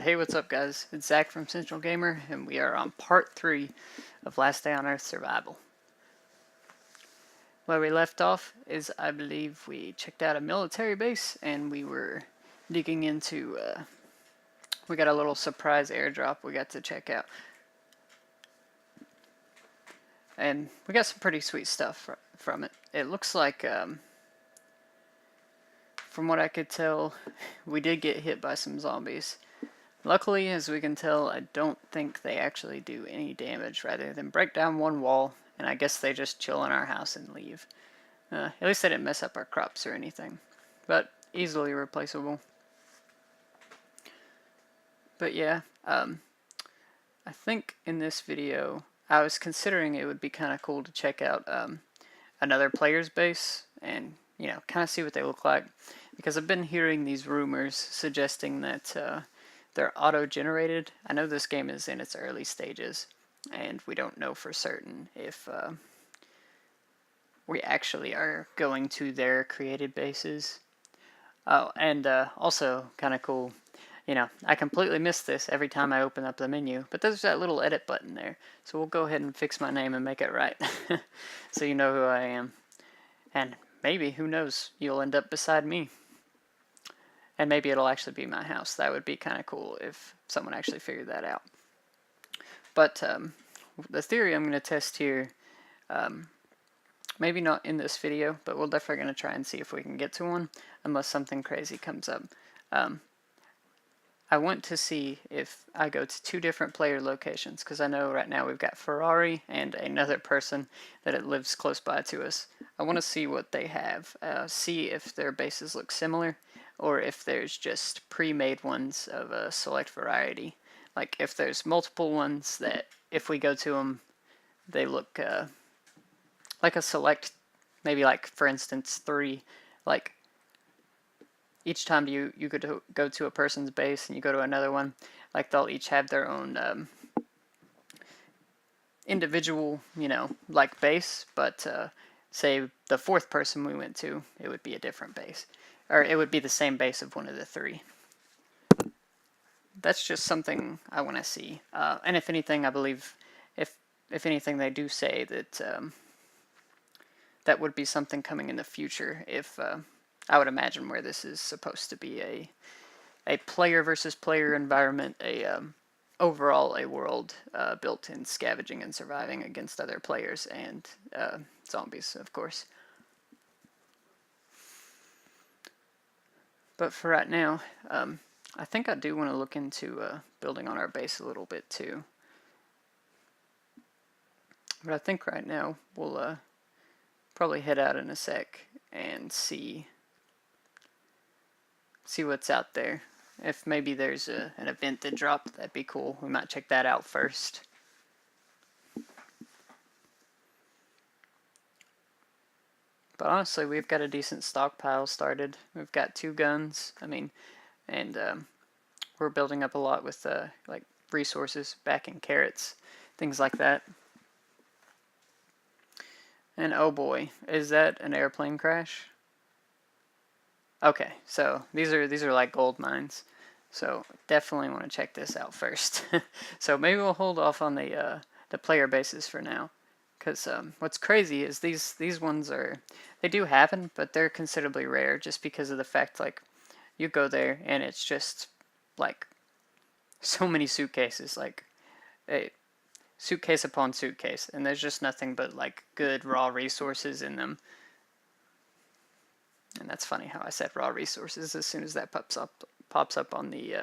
Hey, what's up, guys? It's Zach from Central Gamer, and we are on part 3 of Last Day on Earth Survival. Where we left off is, I believe, we checked out a military base, and we were digging into, we got a little surprise airdrop we got to check out. And we got some pretty sweet stuff from it. It looks like, from what I could tell, we did get hit by some zombies. Luckily, as we can tell, I don't think they actually do any damage rather than break down one wall, and I guess they just chill in our house and leave. At least they didn't mess up our crops or anything, but easily replaceable. But yeah, I think in this video, I was considering it would be kind of cool to check out another player's base and, you know, kind of see what they look like, because I've been hearing these rumors suggesting that they're auto-generated. I know this game is in its early stages, and we don't know for certain if we actually are going to their created bases. Oh, and also kind of cool, you know, I completely miss this every time I open up the menu, but there's that little edit button there, so we'll go ahead and fix my name and make it right, so you know who I am. And maybe, who knows, you'll end up beside me. And maybe it'll actually be my house. That would be kind of cool if someone actually figured that out. But the theory I'm going to test here, maybe not in this video, but we're definitely going to try and see if we can get to one, unless something crazy comes up. I want to see if I go to 2 different player locations, because I know right now we've got Ferrari and another person that it lives close by to us. I want to see what they have, see if their bases look similar, or if there's just pre-made ones of a select variety. Like if there's multiple ones that if we go to them, they look like a select, maybe like for instance 3, like each time you go to a person's base and you go to another one, like they'll each have their own individual, you know, like base, but say the 4th person we went to, it would be a different base. Or it would be the same base of one of the 3. That's just something I want to see. And if anything, I believe, if anything, they do say that that would be something coming in the future. If I would imagine where this is supposed to be a player versus player environment, overall a world built in scavenging and surviving against other players and zombies, of course. But for right now, I think I do want to look into building on our base a little bit too. But I think right now we'll probably head out in a sec and see what's out there. If maybe there's an event that dropped, that'd be cool. We might check that out first. But honestly, we've got a decent stockpile started. We've got 2 guns. I mean, and we're building up a lot with like resources back in carrots, things like that. And oh boy, is that an airplane crash? Okay, so these are like gold mines. So definitely want to check this out first. So maybe we'll hold off on the player bases for now. Because what's crazy is these ones they do happen, but they're considerably rare just because of the fact, like, you go there and it's just, like, so many suitcases, like, a suitcase upon suitcase, and there's just nothing but, like, good raw resources in them. And that's funny how I said raw resources as soon as that pops up on the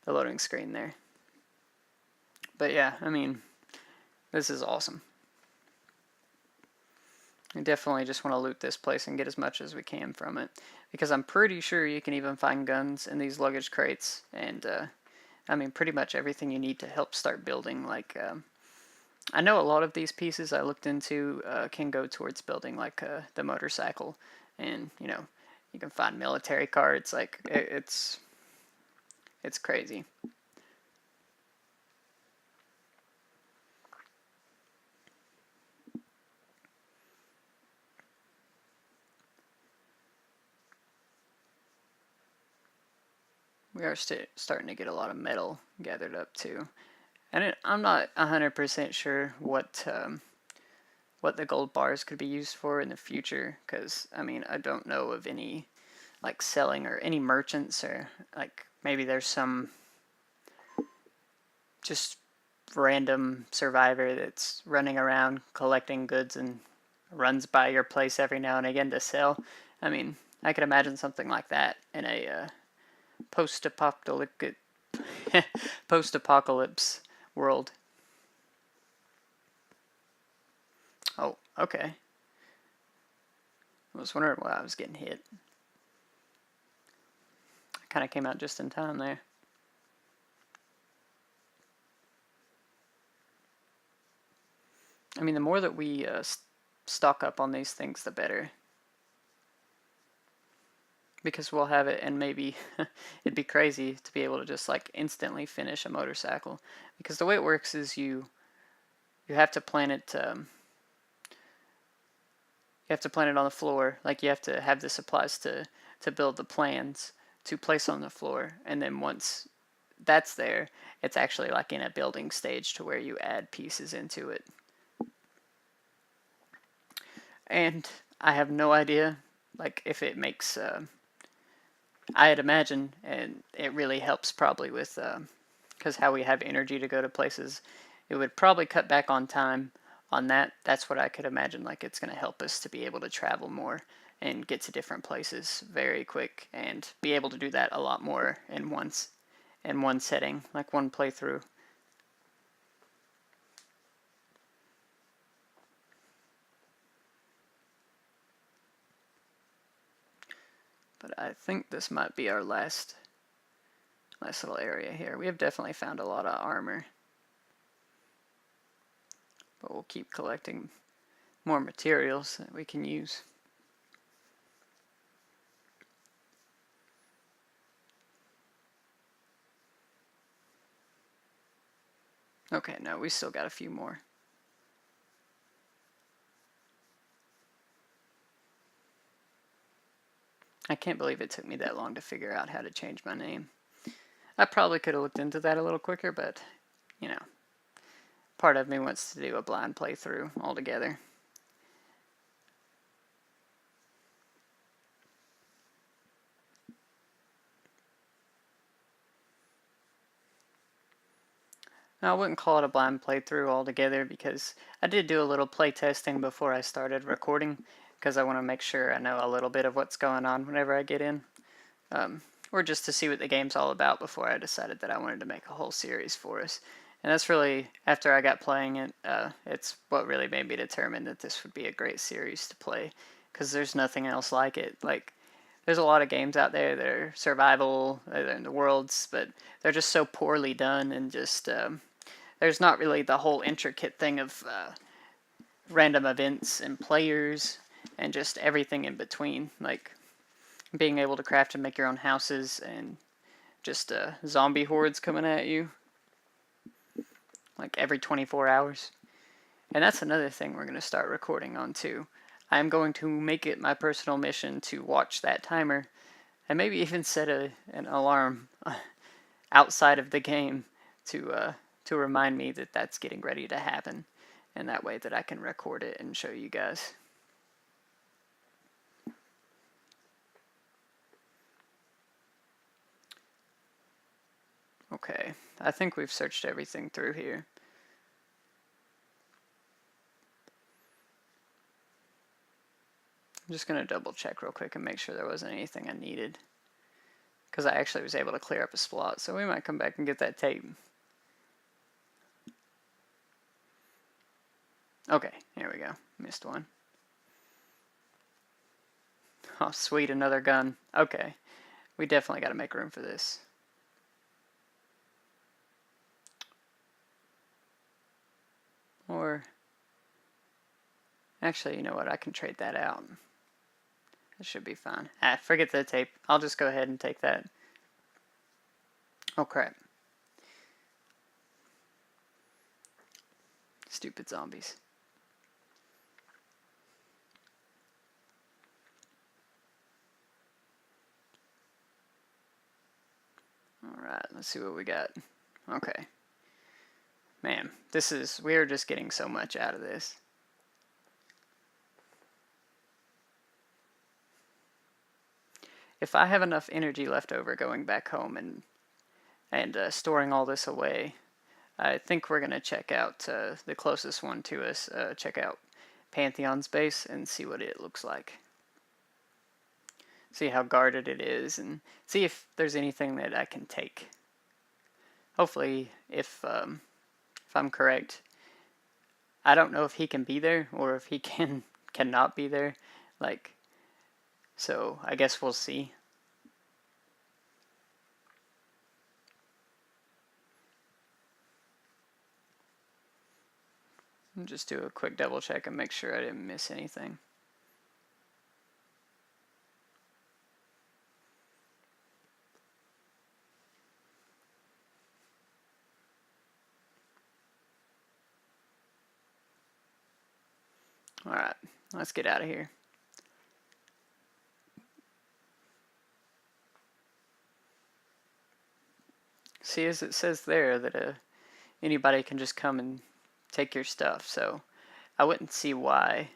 loading screen there. But yeah, I mean, this is awesome. We definitely just want to loot this place and get as much as we can from it, because I'm pretty sure you can even find guns in these luggage crates, and I mean pretty much everything you need to help start building. Like I know a lot of these pieces I looked into can go towards building like the motorcycle, and you know, you can find military cards. Like it's crazy. We are starting to get a lot of metal gathered up too. And I'm not 100% sure what the gold bars could be used for in the future, because I mean, I don't know of any like selling or any merchants, or like maybe there's some just random survivor that's running around collecting goods and runs by your place every now and again to sell. I mean, I could imagine something like that in a post-apocalyptic post-apocalypse world. Oh, okay. I was wondering why I was getting hit. I kind of came out just in time there. I mean, the more that we stock up on these things, the better. Because we'll have it, and maybe it'd be crazy to be able to just like instantly finish a motorcycle. Because the way it works is you have to plant it. You have to plant it on the floor. Like you have to have the supplies to build the plans to place on the floor, and then once that's there, it's actually like in a building stage to where you add pieces into it. And I have no idea, like if it makes. I'd imagine, and it really helps probably with, because how we have energy to go to places, it would probably cut back on time on that. That's what I could imagine. Like it's going to help us to be able to travel more and get to different places very quick, and be able to do that a lot more in one setting, like one playthrough. But I think this might be our last little area here. We have definitely found a lot of armor, but we'll keep collecting more materials that we can use. Okay, no, we still got a few more. I can't believe it took me that long to figure out how to change my name. I probably could have looked into that a little quicker, but, you know, part of me wants to do a blind playthrough altogether. Now, I wouldn't call it a blind playthrough altogether, because I did do a little play testing before I started recording, because I want to make sure I know a little bit of what's going on whenever I get in. Or just to see what the game's all about before I decided that I wanted to make a whole series for us. And that's really, after I got playing it, it's what really made me determine that this would be a great series to play, because there's nothing else like it. Like, there's a lot of games out there that are survival, they're in the worlds, but they're just so poorly done, and just, there's not really the whole intricate thing of random events and players and just everything in between. Like, being able to craft and make your own houses, and just zombie hordes coming at you like every 24 hours. And that's another thing we're going to start recording on too. I'm going to make it my personal mission to watch that timer, and maybe even set an alarm outside of the game to remind me that that's getting ready to happen, and that way that I can record it and show you guys. Okay, I think we've searched everything through here. I'm just going to double check real quick and make sure there wasn't anything I needed, because I actually was able to clear up a spot, so we might come back and get that tape. Okay, here we go. Missed one. Oh, sweet, another gun. Okay, we definitely got to make room for this. Or, actually, you know what? I can trade that out. That should be fine. Ah, forget the tape. I'll just go ahead and take that. Oh, crap. Stupid zombies. Alright, let's see what we got. Okay. Man, we're just getting so much out of this. If I have enough energy left over going back home and storing all this away, I think we're going to check out the closest one to us, check out Pantheon's base and see what it looks like. See how guarded it is and see if there's anything that I can take. Hopefully, if I'm correct, I don't know if he can be there or if he cannot be there. Like, so I guess we'll see. Just do a quick double check and make sure I didn't miss anything. Alright, let's get out of here. See, as it says there that anybody can just come and take your stuff, so I wouldn't see why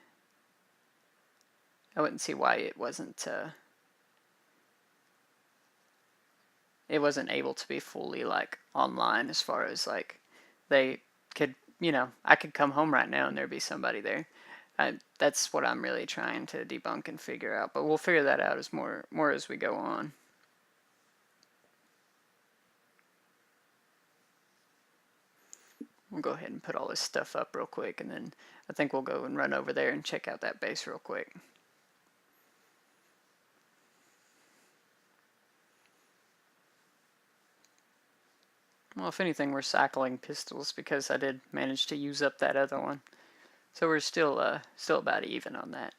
it wasn't able to be fully like online, as far as like they could, I could come home right now and there'd be somebody there. That's what I'm really trying to debunk and figure out, but we'll figure that out as more as we go on. We'll go ahead and put all this stuff up real quick, and then I think we'll go and run over there and check out that base real quick. Well, if anything, we're cycling pistols because I did manage to use up that other one. So we're still about even on that.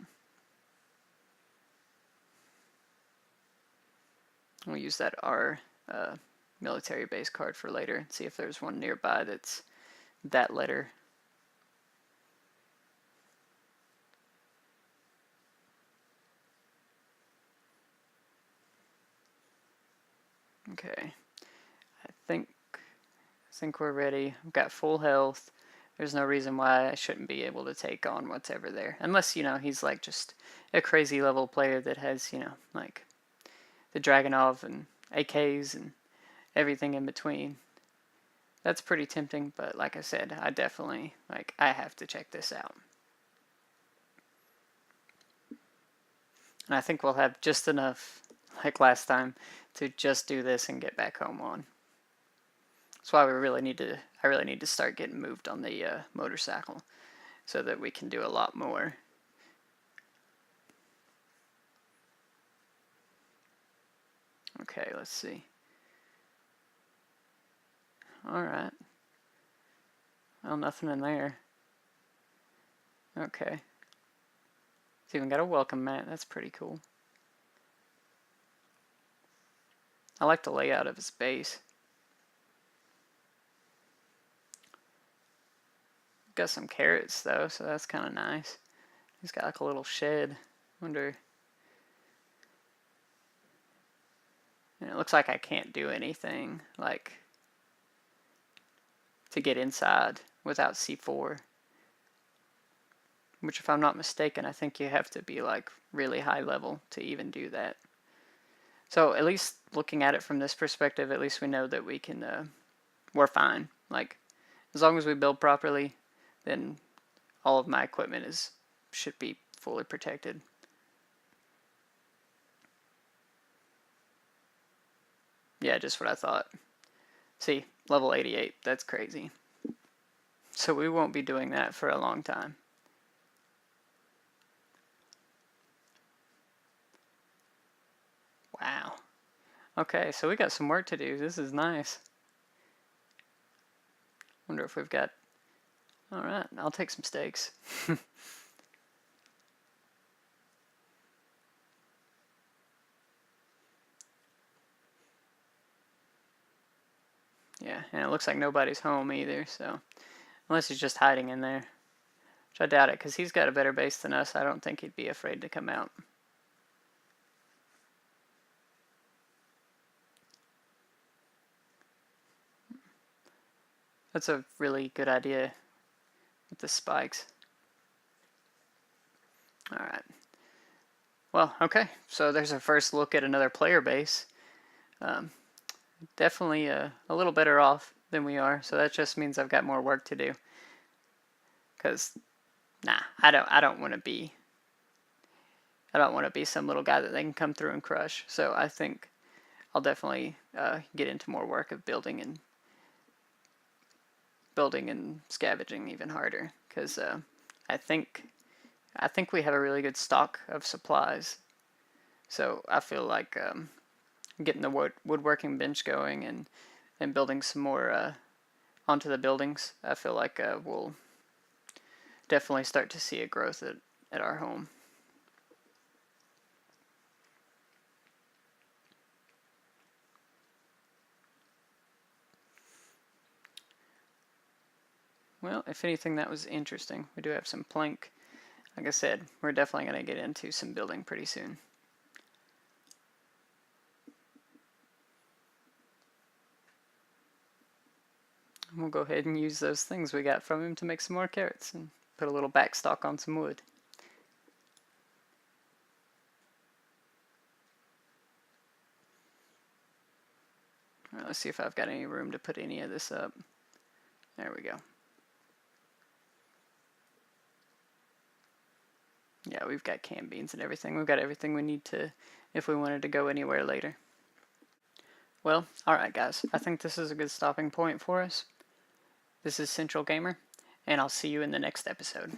We'll use that R military base card for later and see if there's one nearby that's that letter. Okay, I think we're ready. I've got full health. There's no reason why I shouldn't be able to take on whatever there. Unless, he's like just a crazy level player that has, like the Dragonov and AKs and everything in between. That's pretty tempting, but like I said, I definitely, I have to check this out. And I think we'll have just enough, like last time, to just do this and get back home on. That's why I really need to start getting moved on the motorcycle, so that we can do a lot more. Okay, let's see. Alright. Well, nothing in there. Okay. It's even got a welcome mat. That's pretty cool. I like the layout of his base. Got some carrots though, so that's kind of nice. He's got like a little shed. Wonder. And it looks like I can't do anything like to get inside without C4. Which, if I'm not mistaken, I think you have to be like really high level to even do that. So at least looking at it from this perspective, at least we know that we can, we're fine. Like, as long as we build properly, then all of my equipment should be fully protected. Yeah, just what I thought. See, level 88, that's crazy. So we won't be doing that for a long time. Wow. Okay, so we got some work to do. This is nice. Wonder if we've got... Alright, I'll take some steaks. Yeah, and it looks like nobody's home either, so... Unless he's just hiding in there. Which I doubt it, because he's got a better base than us. I don't think he'd be afraid to come out. That's a really good idea with the spikes. Alright. Well, okay. So there's our first look at another player base. Definitely a little better off than we are. So that just means I've got more work to do. Because, nah, I don't want to be some little guy that they can come through and crush. So I think I'll definitely get into more work of building and scavenging even harder, because I think we have a really good stock of supplies. So I feel like getting the woodworking bench going and building some more onto the buildings, I feel like we'll definitely start to see a growth at our home. Well, if anything, that was interesting. We do have some plank. Like I said, we're definitely going to get into some building pretty soon. We'll go ahead and use those things we got from him to make some more carrots and put a little backstock on some wood. All right, let's see if I've got any room to put any of this up. There we go. Yeah, we've got canned beans and everything. We've got everything we need to, if we wanted to go anywhere later. Well, alright guys, I think this is a good stopping point for us. This is Central Gamer, and I'll see you in the next episode.